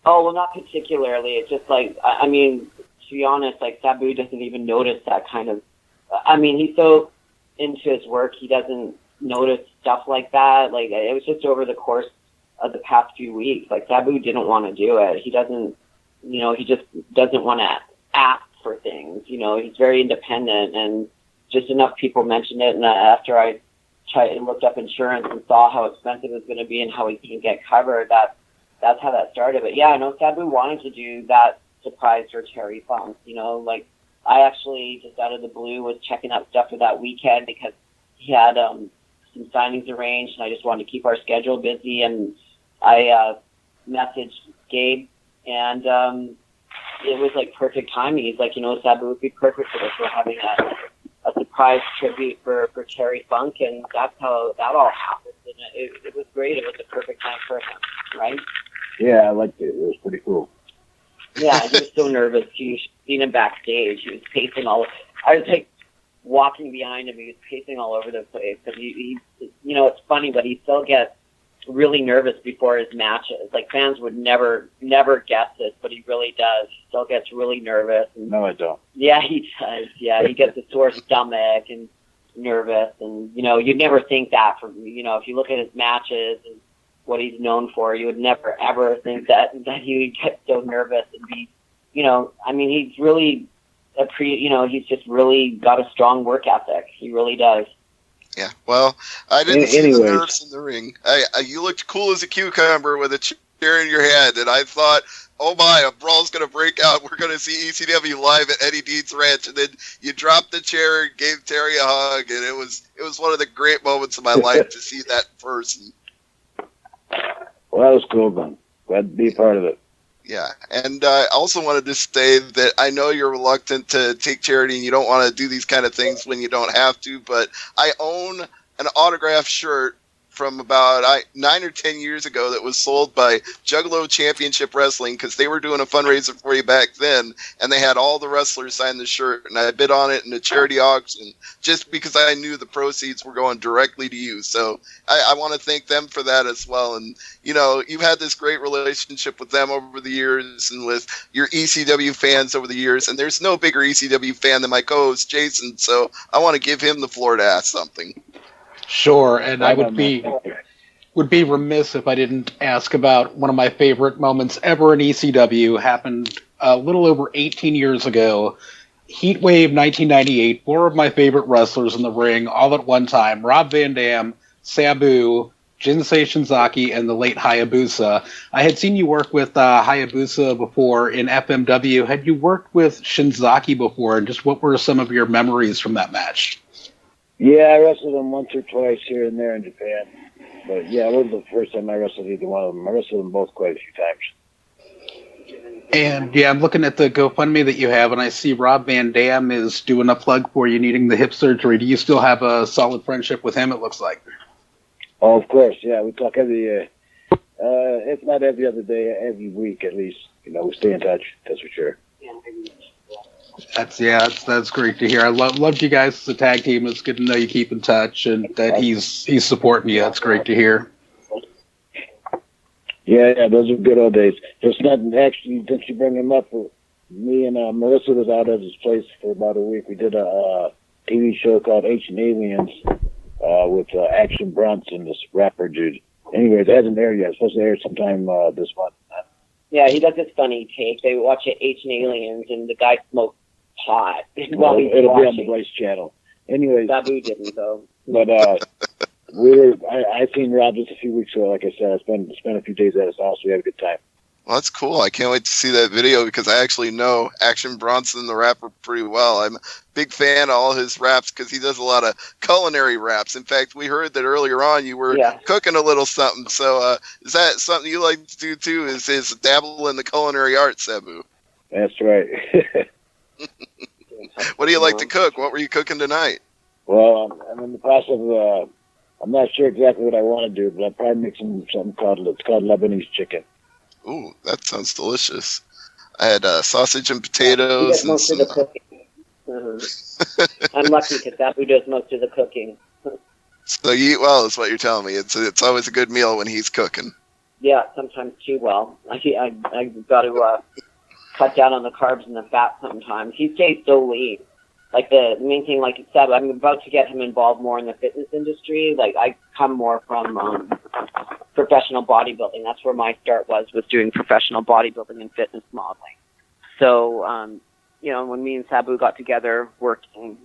Oh, well, not particularly. It's just like, I mean, to be honest, like Sabu doesn't even notice that kind of. I mean, he's so into his work, he doesn't notice stuff like that. Like it was just over the course of the past few weeks. Like Sabu didn't want to do it. He doesn't, he just doesn't want to ask for things. He's very independent, and just enough people mentioned it. And after I tried and looked up insurance and saw how expensive it was going to be and how he couldn't get covered, that's how that started. But yeah, no, Sabu wanted to do that surprise for Terry Funk. Like I actually just out of the blue was checking out stuff for that weekend because he had some signings arranged, and I just wanted to keep our schedule busy. And I messaged Gabe, and it was like perfect timing. He's like, Sabu would be perfect for this. We're having a surprise tribute for Terry Funk, and that's how that all happened. And it was great. It was a perfect time for him, right? Yeah, I liked it. It was pretty cool. Yeah, he was so nervous. You should have seen him backstage. He was pacing I was like walking behind him. He was pacing all over the place. But he it's funny, but he still gets really nervous before his matches. Like fans would never guess this, but he really does. He still gets really nervous. And, no, I don't. Yeah, he does. Yeah, he gets a sore stomach and nervous, and you'd never think that from if you look at his matches and what he's known for, you would never ever think that he would get so nervous and be, I mean, he's really he's just really got a strong work ethic. He really does. Yeah, well, I didn't see the nerves in the ring. You looked cool as a cucumber with a chair in your hand, and I thought, oh my, a brawl's going to break out. We're going to see ECW live at Eddie Dean's Ranch. And then you dropped the chair and gave Terry a hug, and it was one of the great moments of my life to see that in person. Well, that was cool, man. Glad to be a part of it. Yeah, and I also wanted to say that I know you're reluctant to take charity and you don't want to do these kind of things when you don't have to, but I own an autographed shirt from about 9 or 10 years ago that was sold by Juggalo Championship Wrestling because they were doing a fundraiser for you back then, and they had all the wrestlers sign the shirt, and I bid on it in a charity auction just because I knew the proceeds were going directly to you. So I want to thank them for that as well. And, you've had this great relationship with them over the years and with your ECW fans over the years, and there's no bigger ECW fan than my co-host Jason, so I want to give him the floor to ask something. Sure, and I would be remiss if I didn't ask about one of my favorite moments ever in ECW. Happened a little over 18 years ago. Heatwave 1998, 4 of my favorite wrestlers in the ring all at one time. Rob Van Dam, Sabu, Jinsei Shinzaki, and the late Hayabusa. I had seen you work with Hayabusa before in FMW. Had you worked with Shinzaki before, and just what were some of your memories from that match? Yeah, I wrestled them once or twice here and there in Japan. But yeah, it wasn't the first time I wrestled either one of them. I wrestled them both quite a few times. And yeah, I'm looking at the GoFundMe that you have, and I see Rob Van Dam is doing a plug for you needing the hip surgery. Do you still have a solid friendship with him, it looks like? Oh, of course, yeah. We talk every, if not every other day, every week at least. We stay in touch, that's for sure. That's great to hear. I loved you guys as a tag team. It's good to know you keep in touch and that he's supporting you. That's great to hear. Yeah, those are good old days. Just not actually, since you bring him up, me and Melissa was out at his place for about a week. We did a TV show called Ancient Aliens with Action Bronson, this rapper dude. Anyways, it hasn't aired yet. It's supposed to air sometime this month. Yeah, he does this funny take. They watch Ancient Aliens, and the guy smokes pot while he's it'll watching. be on the Vice channel. Anyways, Sabu didn't though. But I seen Rob just a few weeks ago. Like I said, I spent a few days at his house. We had a good time. Well, that's cool. I can't wait to see that video because I actually know Action Bronson, the rapper, pretty well. I'm a big fan of all his raps because he does a lot of culinary raps. In fact, we heard that earlier on you were cooking a little something. So is that something you like to do too, is dabble in the culinary arts, Sabu? That's right. What do you like to cook? What were you cooking tonight? Well, I'm in the process of, I'm not sure exactly what I want to do, but I'll probably make something called Lebanese chicken. Ooh, that sounds delicious. I had sausage and potatoes. He does most of the cooking. I'm lucky because Sabu does most of the cooking. So you eat well is what you're telling me. It's always a good meal when he's cooking. Yeah, sometimes too well. I got to cut down on the carbs and the fat sometimes. He stays so lean. Like the main thing, like you said, I'm about to get him involved more in the fitness industry. Like I come more from professional bodybuilding. That's where my start was doing professional bodybuilding and fitness modeling. So, when me and Sabu got together working,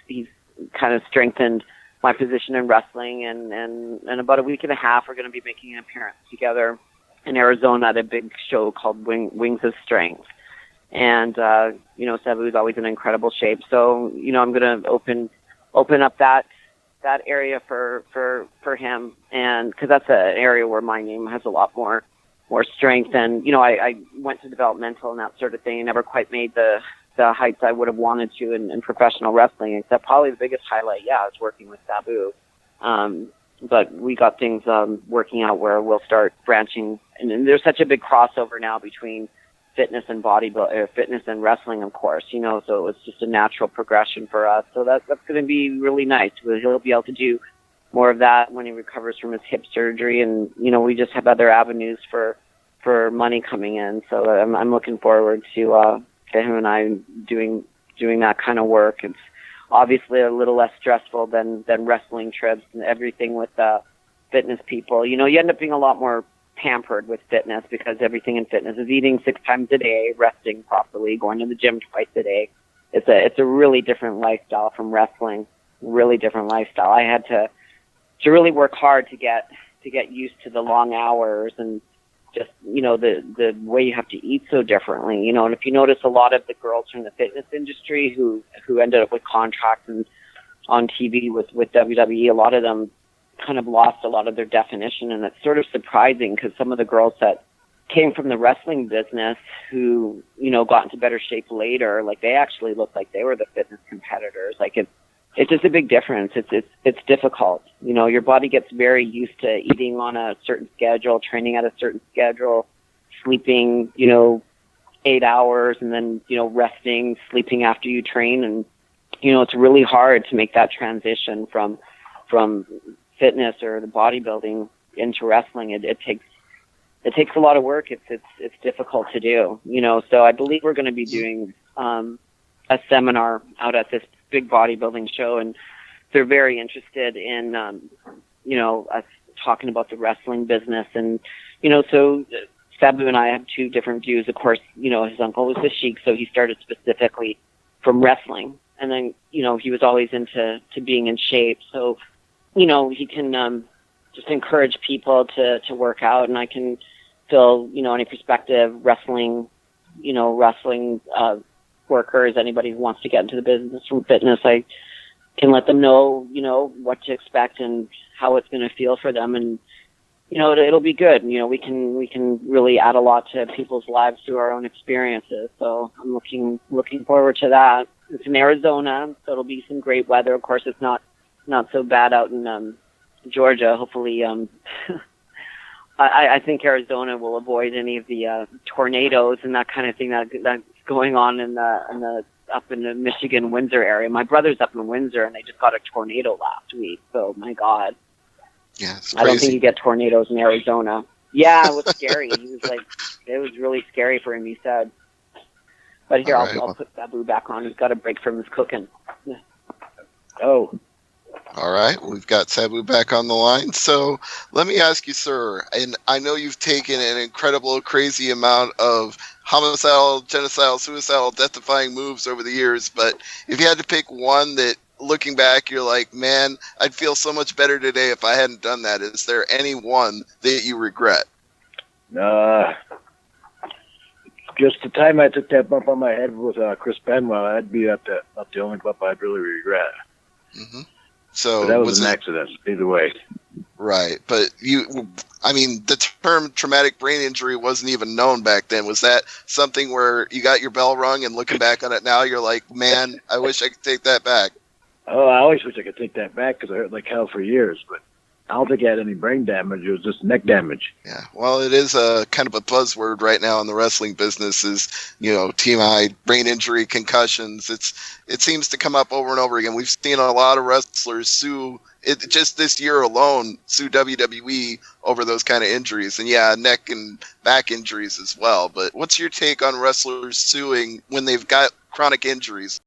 he's kind of strengthened my position in wrestling, and about a week and a half, we're going to be making an appearance together in Arizona at a big show called Wings of Strength. And, Sabu's always in incredible shape. So, I'm going to open up that area for him. And cause that's an area where my name has a lot more strength. And, I went to developmental and that sort of thing and never quite made the heights I would have wanted to in professional wrestling, except probably the biggest highlight, is working with Sabu. But we got things working out where we'll start branching. And there's such a big crossover now between fitness and fitness and wrestling, of course, so it was just a natural progression for us. So that's going to be really nice. He'll be able to do more of that when he recovers from his hip surgery. And, we just have other avenues for money coming in. So I'm looking forward to him and I doing that kind of work. It's obviously a little less stressful than wrestling trips and everything with fitness people. You end up being a lot more pampered with fitness because everything in fitness is eating 6 times a day, resting properly, going to the gym twice a day. It's a really different lifestyle from wrestling. Really different lifestyle. I had to really work hard to get used to the long hours and just the way you have to eat so differently. And if you notice, a lot of the girls from the fitness industry who ended up with contracts and on TV with WWE, a lot of them kind of lost a lot of their definition, and it's sort of surprising because some of the girls that came from the wrestling business who got into better shape later, like they actually looked like they were the fitness competitors. Like it's just a big difference. It's difficult. Your body gets very used to eating on a certain schedule, training at a certain schedule, sleeping 8 hours, and then resting, sleeping after you train, and it's really hard to make that transition from fitness or the bodybuilding into wrestling. It takes a lot of work. It's difficult to do, so I believe we're going to be doing a seminar out at this big bodybuilding show, and they're very interested in us talking about the wrestling business. And so Sabu and I have two different views. Of course, his uncle was the Sheik, so he started specifically from wrestling, and then he was always into being in shape. So he can just encourage people to work out, and I can fill, any prospective wrestling workers, anybody who wants to get into the business from fitness. I can let them know, what to expect and how it's going to feel for them, and it'll be good. We can really add a lot to people's lives through our own experiences. So I'm looking forward to that. It's in Arizona, so it'll be some great weather. Of course, it's not so bad out in Georgia. Hopefully, I think Arizona will avoid any of the tornadoes and that kind of thing that's going on in the up in the Michigan, Windsor area. My brother's up in Windsor, and they just got a tornado last week. So my God, yeah, it's crazy. I don't think you get tornadoes in Arizona. Yeah, it was scary. He was like, it was really scary for him. He said, but here I'll put Sabu back on. He's got a break from his cooking. Oh. All right, we've got Sabu back on the line. So let me ask you, sir, and I know you've taken an incredible, crazy amount of homicidal, genocidal, suicidal, death-defying moves over the years, but if you had to pick one that, looking back, you're like, man, I'd feel so much better today if I hadn't done that, is there any one that you regret? Just the time I took that bump on my head with Chris Benoit, that'd be not the only bump I'd really regret. Mm-hmm. So but that was an accident, either way. Right, but the term traumatic brain injury wasn't even known back then. Was that something where you got your bell rung and looking back on it now, you're like, man, I wish I could take that back? Oh, I always wish I could take that back because I hurt like hell for years. But I don't think he had any brain damage. It was just neck damage. Yeah, well, it is a kind of a buzzword right now in the wrestling business. Is TMI, brain injury, concussions. It seems to come up over and over again. We've seen a lot of wrestlers sue just this year alone, sue WWE over those kind of injuries, and neck and back injuries as well. But what's your take on wrestlers suing when they've got chronic injuries?